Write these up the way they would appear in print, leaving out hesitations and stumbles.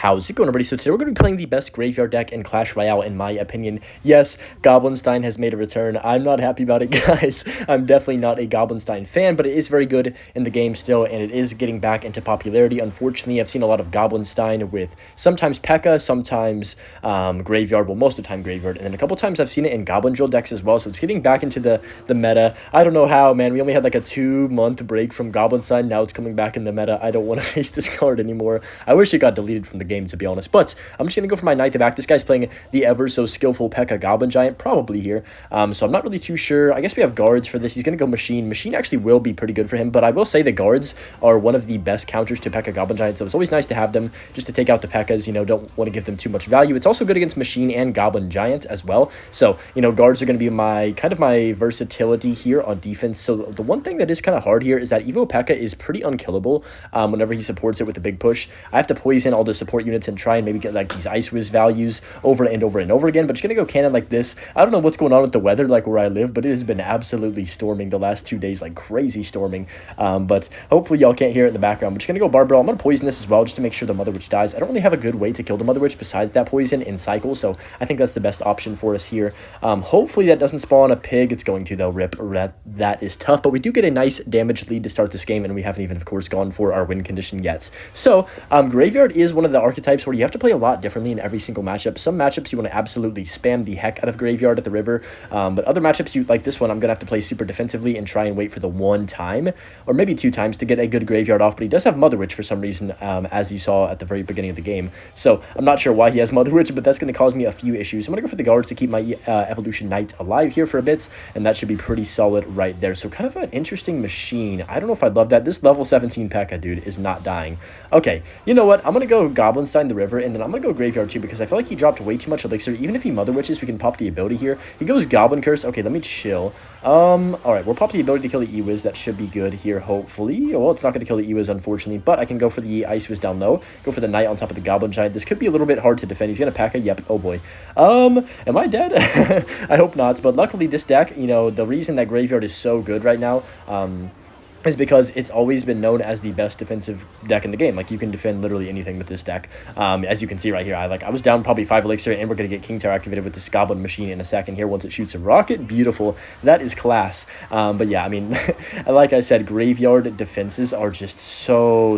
How's it going, everybody? So today we're going to be playing the best graveyard deck in Clash Royale, in my opinion. Yes, Goblinstein has made a return. I'm not happy about it, guys. I'm definitely not a Goblinstein fan, but it is very good in the game still, and it is getting back into popularity. Unfortunately, I've seen a lot of Goblinstein with sometimes P.E.K.K.A., sometimes Graveyard, well, most of the time Graveyard, and then a couple times I've seen it in Goblin Drill decks as well, so it's getting back into the meta. I don't know how, man. We only had like a 2-month break from Goblinstein. Now it's coming back in the meta. I don't want to face this card anymore. I wish it got deleted from the game, to be honest, but I'm just gonna go for my knight to back. This guy's playing the ever so skillful P.E.K.K.A. Goblin Giant probably here, so I'm not really too sure. I guess we have guards for this. He's gonna go machine. Machine actually will be pretty good for him, but I will say the guards are one of the best counters to P.E.K.K.A. Goblin Giant, so it's always nice to have them just to take out the P.E.K.K.A.s. You know, don't want to give them too much value. It's also good against machine and Goblin Giant as well, so you know, guards are going to be my kind of my versatility here on defense. So the one thing that is kind of hard here is that Evo P.E.K.K.A. is pretty unkillable whenever he supports it with a big push. I have to poison all the support units and try and maybe get like these Ice Wiz values over and over and over again, but just gonna go cannon like this. I don't know what's going on with the weather like where I live, but it has been absolutely storming the last 2 days, like crazy storming. But hopefully y'all can't hear it in the background. I'm just gonna go barbell. I'm gonna poison this as well just to make sure the Mother Witch dies. I don't really have a good way to kill the Mother Witch besides that poison in cycle, so I think that's the best option for us here. Hopefully that doesn't spawn a pig. It's going to though. Rip. That is tough, but we do get a nice damage lead to start this game, and we haven't even of course gone for our win condition yet. So Graveyard is one of the archetypes where you have to play a lot differently in every single matchup. Some matchups you want to absolutely spam the heck out of Graveyard at the river, but other matchups, you like this one, I'm gonna have to play super defensively and try and wait for the 1 time or maybe 2 times to get a good Graveyard off. But he does have Mother Witch for some reason, as you saw at the very beginning of the game, so I'm not sure why he has Mother Witch, but that's going to cause me a few issues. I'm gonna go for the guards to keep my Evolution Knight alive here for a bit, and that should be pretty solid right there. So kind of an interesting machine. I don't know if I'd love that. This level 17 P.E.K.K.A. dude is not dying. Okay, you know what? I'm gonna go Goblinstein the river, and then I'm gonna go Graveyard too, because I feel like he dropped way too much Elixir. Even if he Mother Witches, we can pop the ability here. He goes Goblin Curse. Okay, let me chill. Alright, we'll pop the ability to kill the E-Wiz. That should be good here, hopefully. Well, it's not going to kill the E-Wiz, unfortunately, but I can go for the Ice Wiz down low, go for the Knight on top of the Goblin Giant. This could be a little bit hard to defend. He's going to P.E.K.K.A. Yep. Oh, boy. Am I dead? I hope not, but luckily this deck, you know, the reason that Graveyard is so good right now, is because it's always been known as the best defensive deck in the game. Like, you can defend literally anything with this deck. As you can see right here, I was down probably 5 Elixir, and we're going to get King Tower activated with this Goblin Machine in a second here once it shoots a rocket. Beautiful. That is class. But yeah, I mean, like I said, Graveyard defenses are just so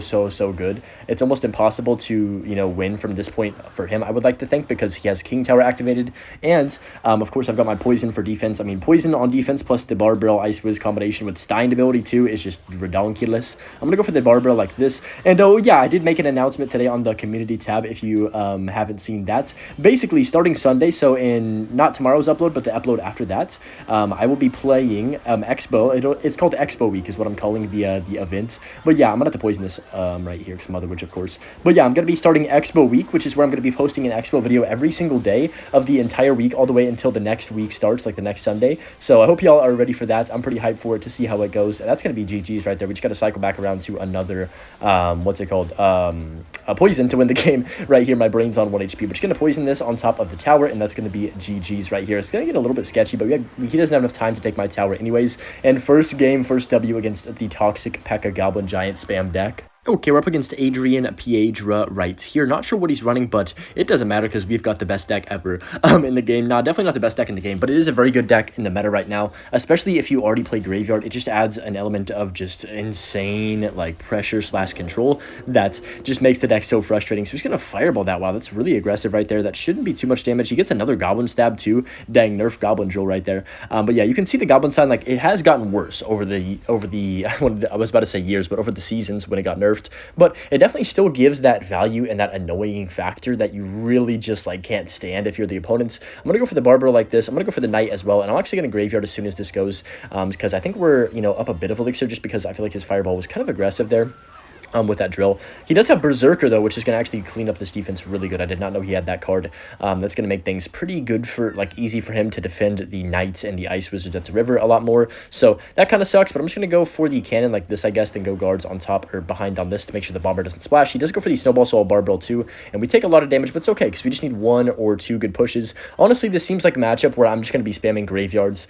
good. It's almost impossible to, you know, win from this point for him, I would like to think, because he has King Tower activated, and of course I've got my Poison for defense. I mean, Poison on defense plus the Barbell Ice Wiz combination with Stein ability too is just redonkulous. I'm gonna go for the Barbell like this, and oh yeah, I did make an announcement today on the community tab if you haven't seen that. Basically, starting Sunday, so in not tomorrow's upload, but the upload after that, I will be playing Expo. It's called Expo Week is what I'm calling the event. But yeah, I'm gonna have to poison this right here because Mother Witch, of course. But yeah, I'm gonna be starting Expo Week, which is where I'm gonna be posting an Expo video every single day of the entire week, all the way until the next week starts, like the next Sunday. So I hope y'all are ready for that. I'm pretty hyped for it to see how it goes. And that's gonna be GG's right there. We just gotta cycle back around to another what's it called, a poison to win the game right here. My brain's on 1 HP, but just gonna poison this on top of the tower, and that's gonna be GG's right here. It's gonna get a little bit sketchy, but he doesn't have enough time to take my tower anyways. And first game, first W against the toxic P.E.K.K.A. Goblin Giant spam deck. Okay, we're up against Adrian Piedra right here. Not sure what he's running, but it doesn't matter because we've got the best deck ever in the game. Nah, definitely not the best deck in the game, but it is a very good deck in the meta right now, especially if you already play Graveyard. It just adds an element of just insane, like, pressure / control that just makes the deck so frustrating. So he's going to Fireball that. Wow, that's really aggressive right there. That shouldn't be too much damage. He gets another Goblin Stab too. Dang, nerf Goblin Drill right there. But yeah, you can see the Goblin Sign, like, it has gotten worse over the I was about to say years, but over the seasons when it got nerfed. But it definitely still gives that value and that annoying factor that you really just like can't stand if you're the opponents. I'm gonna go for the Barbell like this. I'm gonna go for the Knight as well, and I'm actually gonna Graveyard as soon as this goes, because I think we're, you know, up a bit of Elixir just because I feel like his Fireball was kind of aggressive there. With that drill. He does have Berserker, though, which is going to actually clean up this defense really good. I did not know he had that card. That's going to make things pretty good for, like, easy for him to defend the Knights and the Ice Wizards at the river a lot more. So that kind of sucks, but I'm just going to go for the cannon like this, I guess, then go guards on top or behind on this to make sure the bomber doesn't splash. He does go for the snowball, so I'll barbell too, and we take a lot of damage, but it's okay because we just need 1 or 2 good pushes. Honestly, this seems like a matchup where I'm just going to be spamming Graveyards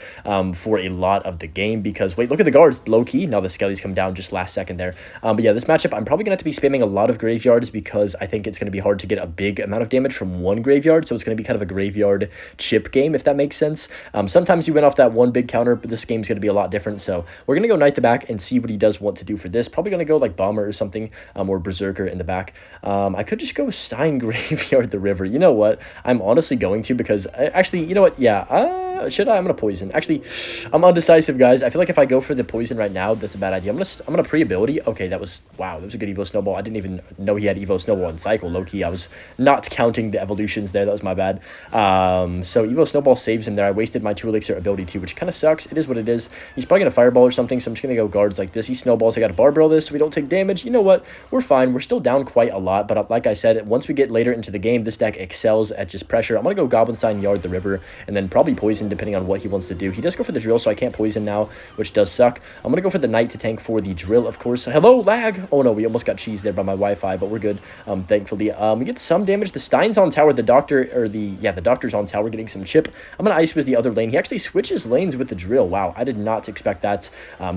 for a lot of the game because, wait, look at the guards, low-key. Now the Skellies come down just last second there. But yeah, this matchup matchup, I'm probably going to have to be spamming a lot of graveyards because I think it's going to be hard to get a big amount of damage from one graveyard. So it's going to be kind of a graveyard chip game, if that makes sense. Sometimes you win off that one big counter, but this game's going to be a lot different. So we're going to go Knight the back and see what he does want to do for this. Probably going to go like Bomber or something, or Berserker in the back. I could just go Stein Graveyard the River. You know what? I'm honestly going to because, actually, you know what? Yeah, should I? I'm going to Poison. Actually, I'm undecisive, guys. I feel like if I go for the Poison right now, that's a bad idea. I'm gonna pre-ability. Okay, that was, wow, that was a good Evo Snowball. I didn't even know he had Evo Snowball in cycle, low-key. I was not counting the evolutions there. That was my bad. So Evo Snowball saves him there. I wasted my 2 Elixir ability too, which kind of sucks. It is what it is. He's probably gonna Fireball or something, so I'm just gonna go guards like this. He snowballs. I gotta Barbell this so we don't take damage. You know what? We're fine. We're still down quite a lot, but like I said, once we get later into the game, this deck excels at just pressure. I'm gonna go Goblinstein, Yard the River, and then probably Poison depending on what he wants to do. He does go for the drill, so I can't Poison now, which does suck. I'm gonna go for the Knight to tank for the drill, of course. Hello, lag! Oh no, we almost got cheesed there by my Wi-Fi, but we're good, thankfully. We get some damage. The Stein's on tower, the Doctor's on tower, getting some chip. I'm gonna Ice Wiz the other lane. He actually switches lanes with the drill. Wow, I did not expect that,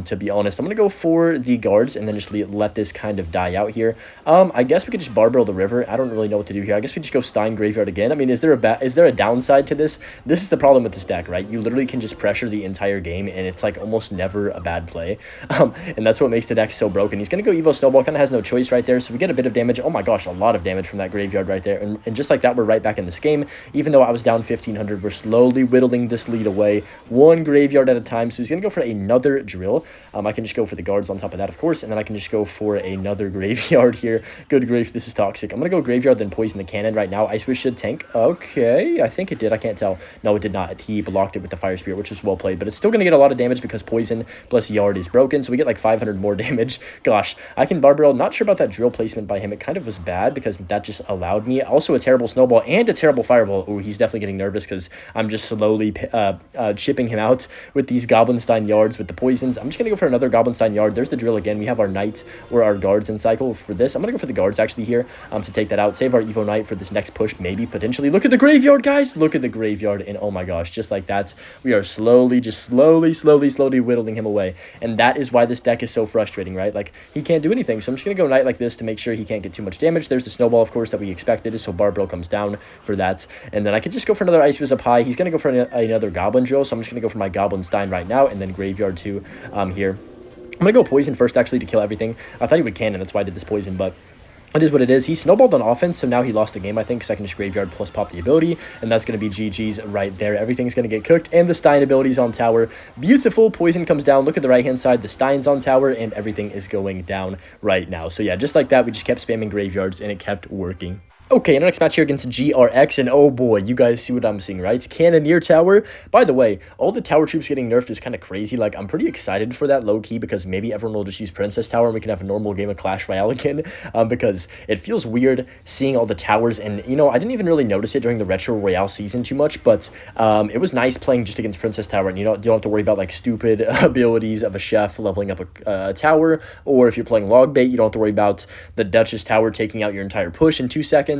to be honest. I'm gonna go for the guards and then just let this kind of die out here. I guess we could just Barbell the river. I don't really know what to do here. I guess we just go Stein Graveyard again. I mean, is there a downside to this? This is the problem with this deck, right? You literally can just pressure the entire game, and it's like almost never a bad play. And that's what makes the deck so broken. He's going to go Evo Snowball, kind of has no choice right there, so we get a bit of damage. Oh my gosh, a lot of damage from that graveyard right there. And just like that, we're right back in this game. Even though I was down 1,500, we're slowly whittling this lead away, one graveyard at a time. So he's going to go for another drill. I can just go for the guards on top of that, of course, and then I can just go for another graveyard here. Good grief, this is toxic. I'm going to go graveyard, then Poison the cannon right now. Ice Wish should tank. Okay, I think it did. I can't tell. No, it did not. He blocked it with the Fire Spirit, which is well played, but it's still going to get a lot of damage because Poison plus Yard is broken, so we get like 500 more damage. Gosh, I can Barbell. Not sure about that drill placement by him. It kind of was bad because that just allowed me. Also a terrible Snowball and a terrible Fireball. Oh, he's definitely getting nervous because I'm just slowly chipping him out with these Goblinstein Yards with the Poisons. I'm just going to go for another Goblinstein Yard. There's the drill again. We have our Knights or our guards in cycle for this. I'm going to go for the guards actually here to take that out. Save our Evo Knight for this next push, maybe, potentially. Look at the graveyard, guys. Look at the graveyard. And oh my gosh, just like that, we are slowly whittling him away. And that is why this deck is so frustrating, right? Like, he can't do anything. So I'm just going to go Knight like this to make sure he can't get too much damage. There's the Snowball, of course, that we expected. So Barbell comes down for that. And then I could just go for another Ice Wiz up high. He's going to go for another Goblin Drill. So I'm just going to go for my Goblinstein right now. And then Graveyard too here. I'm going to go Poison first, actually, to kill everything. I thought he would cannon. That's why I did this Poison, but it is what it is. He snowballed on offense, so now he lost the game, I think, because I can just Graveyard plus pop the ability, and that's going to be GG's right there. Everything's going to get cooked, and the Stein ability's on tower. Beautiful. Poison comes down. Look at the right-hand side. The Stein's on tower, and everything is going down right now. So, yeah, just like that, we just kept spamming Graveyards, and it kept working. Okay, in our next match here against GRX, and oh boy, you guys see what I'm seeing, right? Cannoneer Tower. By the way, all the tower troops getting nerfed is kind of crazy. Like, I'm pretty excited for that low-key because maybe everyone will just use Princess Tower and we can have a normal game of Clash Royale again because it feels weird seeing all the towers. And, you know, I didn't even really notice it during the Retro Royale season too much, but it was nice playing just against Princess Tower. And you don't have to worry about, like, stupid abilities of a chef leveling up a tower, or if you're playing Log Bait, you don't have to worry about the Duchess Tower taking out your entire push in 2 seconds.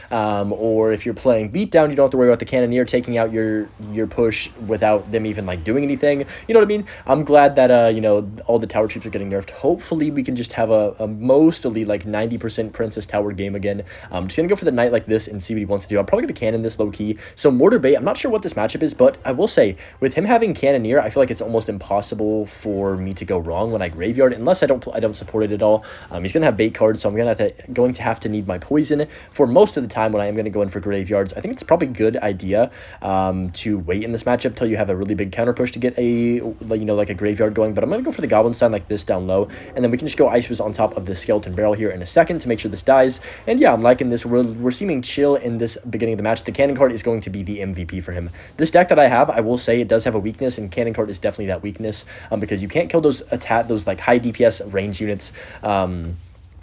Or if you're playing Beatdown, you don't have to worry about the Cannoneer taking out your push without them even, like, doing anything. You know what I mean? I'm glad that, you know, all the tower troops are getting nerfed. Hopefully, we can just have a mostly, like, 90% Princess Tower game again. I'm just going to go for the Knight like this and see what he wants to do. I'm probably going to cannon this low-key. So, Mortar Bait, I'm not sure what this matchup is, but I will say, with him having Cannoneer, I feel like it's almost impossible for me to go wrong when I Graveyard, unless I don't support it at all. He's going to have Bait cards, so I'm going to have to need my Poison for most of the time when I am going to go in for Graveyards. I think it's probably a good idea to wait in this matchup till you have a really big counter push to get a, you know, like a Graveyard going, but I'm going to go for the Goblinstein like this down low, and then we can just go Ice Wiz on top of the Skeleton Barrel here in a second to make sure this dies. And yeah, I'm liking this. We're seeming chill in this beginning of the match. The Cannon card is going to be the MVP for him. This deck that I have, I will say, it does have a weakness, and Cannon card is definitely that weakness because you can't kill those like high DPS range units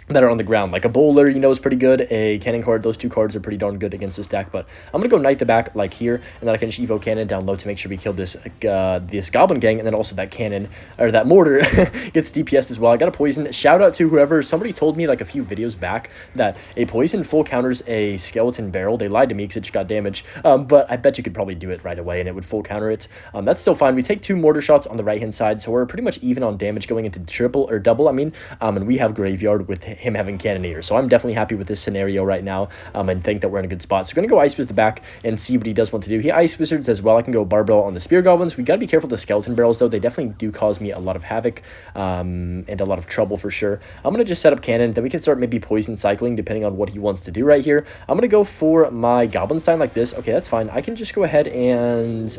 that are on the ground. Like a Bowler, you know, is pretty good. A Cannon card, those 2 cards are pretty darn good against this deck. But I'm going to go Knight the back like here, and then I can just Evo Cannon down low to make sure we kill this Goblin Gang, and then also that Cannon, or that Mortar, gets DPS as well. I got a Poison. Shout out to whoever, somebody told me like a few videos back that a Poison full counters a Skeleton Barrel. They lied to me because it just got damage, but I bet you could probably do it right away, and it would full counter it. That's still fine. We take 2 Mortar shots on the right-hand side, so we're pretty much even on damage going into triple or double, I mean, and we have Graveyard with him having Cannoneer. So I'm definitely happy with this scenario right now, and think that we're in a good spot. So going to go Ice Wizard the back and see what he does want to do. He Ice Wizards as well. I can go Barbell on the Spear Goblins. We got to be careful with the Skeleton Barrels, though. They definitely do cause me a lot of havoc, and a lot of trouble for sure. I'm going to just set up Cannon. Then we can start maybe poison cycling depending on what he wants to do right here. I'm going to go for my Goblinstein like this. Okay, that's fine. I can just go ahead and,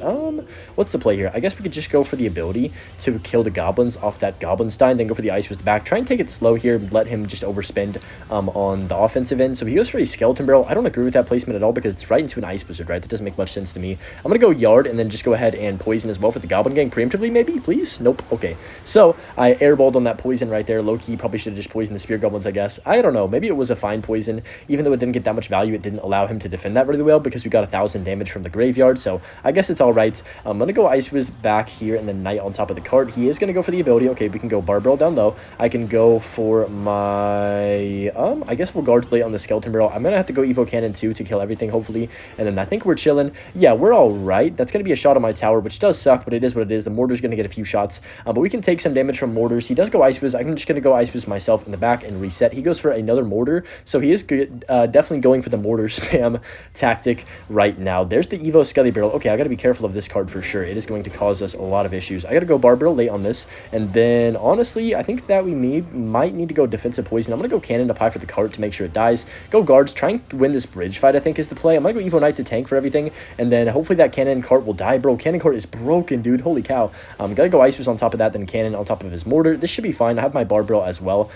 what's the play here? I guess we could just go for the ability to kill the goblins off that Goblinstein, then go for the Ice Wizard back. Try and take it slow here, let him just overspend on the offensive end. So he goes for a Skeleton Barrel. I don't agree with that placement at all because it's right into an Ice Wizard, right? That doesn't make much sense to me. I'm going to go Yard and then just go ahead and poison as well for the Goblin Gang preemptively, maybe, please? Nope. Okay. So I airballed on that poison right there. Low-key probably should have just poisoned the Spear Goblins, I guess. I don't know. Maybe it was a fine poison. Even though it didn't get that much value, it didn't allow him to defend that really well because we got 1,000 damage from the graveyard. So I guess it's all right. I'm going to go Ice Wiz back here and then Knight on top of the card. He is going to go for the ability. Okay, we can go Barbell down low. I can go for my, I guess we'll Guard Blade on the Skeleton Barrel. I'm going to have to go Evo Cannon too to kill everything, hopefully. And then I think we're chilling. Yeah, we're all right. That's going to be a shot on my tower, which does suck, but it is what it is. The Mortar's going to get a few shots, but we can take some damage from Mortars. He does go Ice Wiz. I'm just going to go Ice Wiz myself in the back and reset. He goes for another Mortar, so he is good, definitely going for the Mortar spam tactic right now. There's the Evo Skelly Barrel. Okay, I got to be careful of this card for sure. It is going to cause us a lot of issues. I got to go Barbell late on this, and then honestly, I think that we might need to go defensive poison. I'm going to go Cannon up high for the cart to make sure it dies. Go Guards, try and win this bridge fight, I think is the play. I'm going to go Evo Knight to tank for everything, and then hopefully that Cannon cart will die. Bro, Cannon cart is broken, dude. Holy cow. Got to go Ice Wiz on top of that, then Cannon on top of his Mortar. This should be fine. I have my Barbell as well.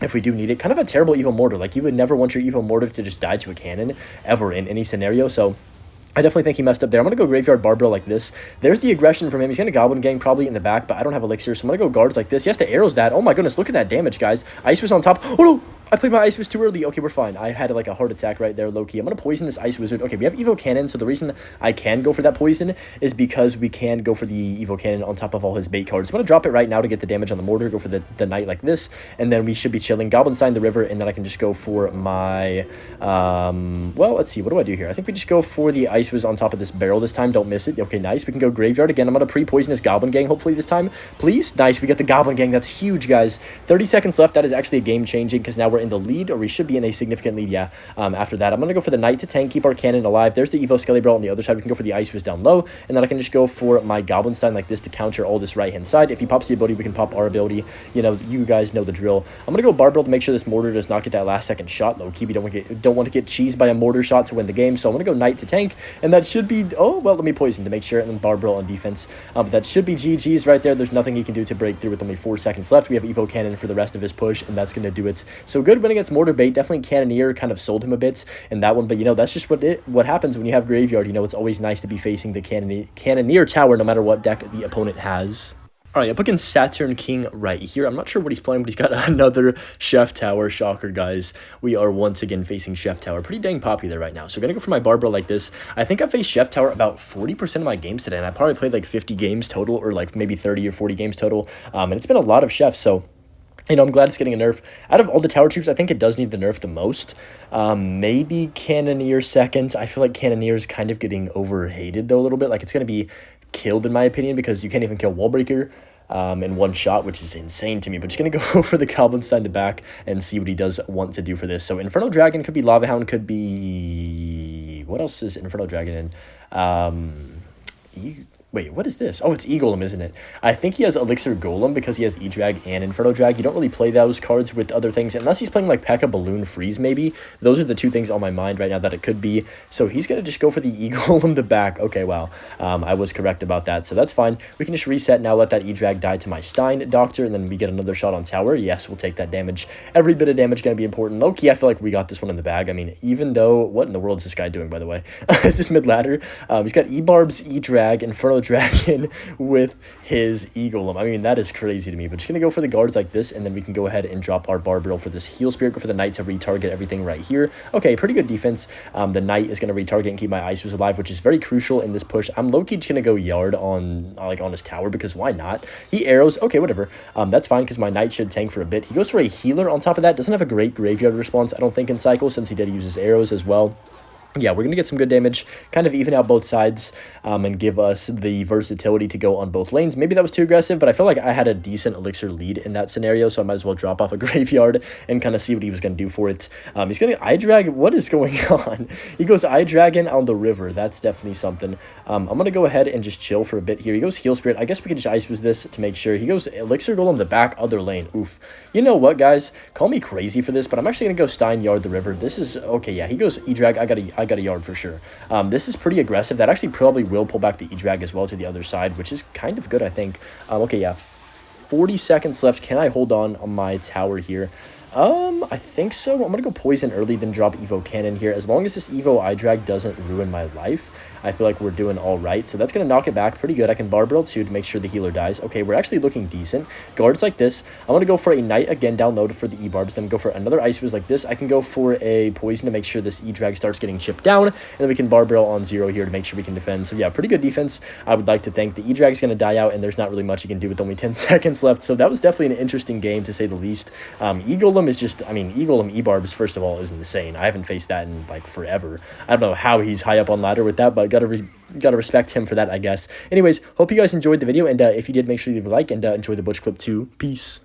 If we do need it. Kind of a terrible Evo Mortar. Like, you would never want your Evo Mortar to just die to a cannon ever in any scenario, so I definitely think he messed up there. I'm going to go Graveyard Barbell like this. There's the aggression from him. He's going to Goblin Gang probably in the back, but I don't have Elixir, so I'm going to go Guards like this. He has to arrows that. Oh my goodness, look at that damage, guys. Ice was on top. Oh no! I played my Ice Wizard too early. Okay, we're fine. I had like a heart attack right there, low-key. I'm going to poison this Ice Wizard. Okay, we have Evo Cannon, so the reason I can go for that poison is because we can go for the Evo Cannon on top of all his bait cards. I'm going to drop it right now to get the damage on the Mortar, go for the Knight like this, and then we should be chilling. Goblinstein the River, and then I can just go for my, well, let's see. What do I do here? I think we just go for the Ice Wizard on top of this barrel this time. Don't miss it. Okay, nice. We can go Graveyard again. I'm going to pre-poison this Goblin Gang hopefully this time. Please. Nice. We got the Goblin Gang. That's huge, guys. 30 seconds left. That is actually a game-changing because now we're in the lead, or we should be in a significant lead, yeah. After that, I'm going to go for the Knight to tank, keep our cannon alive. There's the Evo Skelly Barrel on the other side. We can go for the Ice Wiz down low, and then I can just go for my Goblinstein like this to counter all this right-hand side. If he pops the ability, we can pop our ability. You know, you guys know the drill. I'm going to go Barbell to make sure this Mortar does not get that last-second shot. Low-key, we don't want to get cheesed by a Mortar shot to win the game, so I'm going to go Knight to tank, and that should be, oh, well, let me poison to make sure, and then Barbell on defense. But that should be GG's right there. There's nothing he can do to break through with only 4 seconds left. We have Evo Cannon for the rest of his push, and that's going to do it. So good win against Mortar bait. Definitely Cannoneer kind of sold him a bit in that one, but you know, that's just what happens when you have Graveyard. You know, it's always nice to be facing the Cannoneer tower no matter what deck the opponent has. All right, up against Saturn King right here. I'm not sure what he's playing, but he's got another Chef Tower. Shocker, guys. We are once again facing Chef Tower. Pretty dang popular right now. So I'm going to go for my Barbell like this. I think I faced Chef Tower about 40% of my games today, and I probably played like 50 games total, or like maybe 30 or 40 games total. And it's been a lot of Chefs, so you know, I'm glad it's getting a nerf. Out of all the tower troops, I think it does need the nerf the most. Maybe Cannoneer second. I feel like Cannoneer is kind of getting overhated, though, a little bit. Like, it's going to be killed, in my opinion, because you can't even kill Wallbreaker in one shot, which is insane to me. But just going to go for the Goblinstein in the back and see what he does want to do for this. So Infernal Dragon could be Lava Hound, could be... What else is Infernal Dragon in? Wait, what is this? Oh, it's E-Golem, isn't it? I think he has Elixir Golem because he has E-Drag and Inferno Drag. You don't really play those cards with other things unless he's playing like P.E.K.K.A. Balloon Freeze, maybe. Those are the two things on my mind right now that it could be. So he's going to just go for the E-Golem the back. Okay, wow. I was correct about that, so that's fine. We can just reset now, let that E-Drag die to my Stein Doctor, and then we get another shot on tower. Yes, we'll take that damage. Every bit of damage going to be important. Low-key, I feel like we got this one in the bag. I mean, even though... What in the world is this guy doing, by the way? Is this mid-ladder? He's got E-Barbs, E-Drag, Inferno Dragon, with his E-Golem. I mean, that is crazy to me, but just going to go for the guards like this, and then we can go ahead and drop our Barbell for this Heal Spirit, go for the Knight to retarget everything right here. Okay, pretty good defense. The Knight is going to retarget and keep my Ice Wizard alive, which is very crucial in this push. I'm low-key just going to go Yard on, on his tower, because why not? He arrows. Okay, whatever. That's fine, because my Knight should tank for a bit. He goes for a Healer on top of that. Doesn't have a great graveyard response, I don't think, in Cycle, since he did use his arrows as well. Yeah, we're going to get some good damage, kind of even out both sides, and give us the versatility to go on both lanes. Maybe that was too aggressive, but I feel like I had a decent Elixir lead in that scenario, so I might as well drop off a graveyard and kind of see what he was going to do for it. He's going to eye drag. What is going on? He goes eye dragon on the river. That's definitely something. I'm going to go ahead and just chill for a bit here. He goes heal spirit. I guess we can just ice boost this to make sure. He goes Elixir golem the back other lane. Oof. You know what, guys? Call me crazy for this, but I'm actually going to go Stein yard the river. This is okay. Yeah, he goes E-drag. I got a yard for sure. This is pretty aggressive. That actually probably will pull back the E-drag as well to the other side, which is kind of good, I think. Okay, yeah, 40 seconds left. Can I hold on my tower here? I think so. I'm gonna go poison early, then drop Evo Cannon here. As long as this Evo I-drag doesn't ruin my life, I feel like we're doing all right. So that's gonna knock it back pretty good. I can Barbell too to make sure the healer dies. Okay, we're actually looking decent. Guards like this. I'm gonna go for a Knight again down low for the E-barbs, then go for another Ice Wiz like this. I can go for a poison to make sure this E-drag starts getting chipped down, and then we can Barbell on 0 here to make sure we can defend. So yeah, pretty good defense. I would like to think the E-drag's gonna die out, and there's not really much you can do with only 10 seconds left. So that was definitely an interesting game to say the least. E-Golem is just, I mean, E-Golem E-barbs, first of all, is insane. I haven't faced that in like forever. I don't know how he's high up on ladder with that, but gotta respect him for that, I guess. Anyways, hope you guys enjoyed the video, and if you did, make sure you leave a like and enjoy the Butch clip too. Peace.